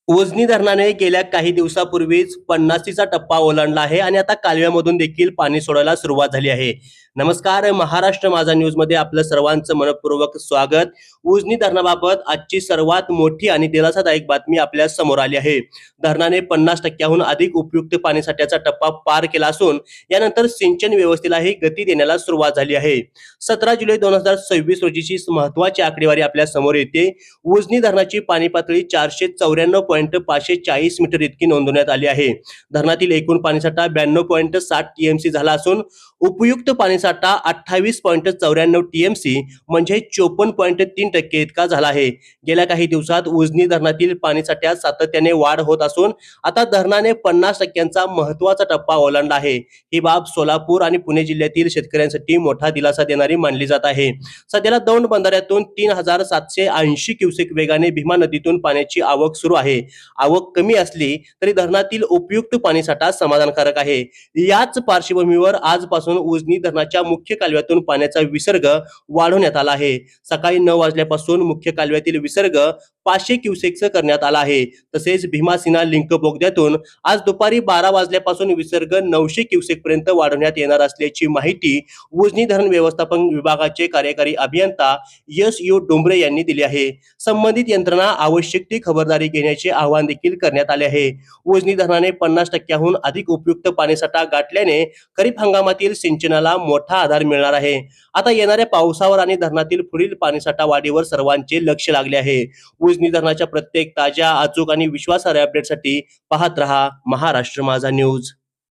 उजनी धरणाने गेल्या काही दिवसापूर्वीच 50चा टप्पा ओलांडला आहे आणि आता कालव्यामधून देखील पाणी सोडायला सुरुवात झाली आहे. नमस्कार, महाराष्ट्र माझा न्यूज मध्ये आपलं सर्वांचं मनपूर्वक स्वागत. उजनी धरणाबाबत आजची सर्वात मोठी आणि दिलासादायक बातमी आपल्या समोर आली आहे. धरणाने 50%हून अधिक उपयुक्त पाणीसाठ्याचा टप्पा पार केला असून यानंतर सिंचन व्यवस्थेलाही गती देण्याला सुरुवात झाली आहे. 17 जुलै 2026 रोजीची महत्वाची आकडेवारी आपल्या समोर येते. उजनी धरणाची पाणी पातळी 494.540 मीटर इतकी नोंदवण्यात आली आहे. धरणातील एकूण पाणीसाठा 92.7 टीएमसी झाला असून उपयुक्त पाणीसाठा 28.94 टीएमसी म्हणजे 54.3% इतका झाला आहे. गेल्या काही दिवसात उजनी धरणातील पाणीसाठ्यात सातत्याने वाढ होत असून आता धरणाने 50%चा महत्वाचा टप्पा ओलांडला आहे. ही बाब सोलापूर आणि पुणे जिल्ह्यातील शेतकऱ्यांसाठी मोठा दिलासा देणारी मानली जात आहे. सध्याला दौंड बंधाऱ्यातून 3780 क्युसेक वेगाने भीमा नदीतून पाण्याची आवक सुरू आहे. आवक कमी असली तरी धरणातील उपयुक्त पाणीसाठा समाधानकारक आहे. याच पार्श्वभूमीवर आजपासून उजनी धरणाच्या मुख्य कालव्यातून पाण्याचा विसर्ग वाढवण्यात आला आहे. सकाळी 9 वाजल्यापासून मुख्य कालव्यातील विसर्ग 500 क्युसेक्स करण्यात आला आहे. तसेच भीमा-सिना लिंक बोगद्यातून आज दुपारी 12 वाजल्यापासून विसर्ग 900 क्युसेक पर्यंत वाढवण्यात येणार असल्याची माहिती उजनी धरण व्यवस्थापन विभागाचे कार्यकारी अभियंता यू डोंबरे यांनी दिली आहे. संबंधित यंत्रणा आवश्यक ती खबरदारी घेण्याचे आवाहन देखील करण्यात आले आहे. उजनी धरणाने 50%हून अधिक उपयुक्त पाणीसाठा गाठल्याने खरीप हंगामातील सिंचनाला मोठा आधार मिळणार आहे. आता येणाऱ्या पावसावर आणि धरणातील पुढील पाणीसाठा वाढीवर सर्वांचे लक्ष लागले आहे. उजनी धरणाच्या प्रत्येक ताज्या, अचूक आणि विश्वासार्ह अपडेटसाठी पाहत रहा महाराष्ट्र माझा न्यूज.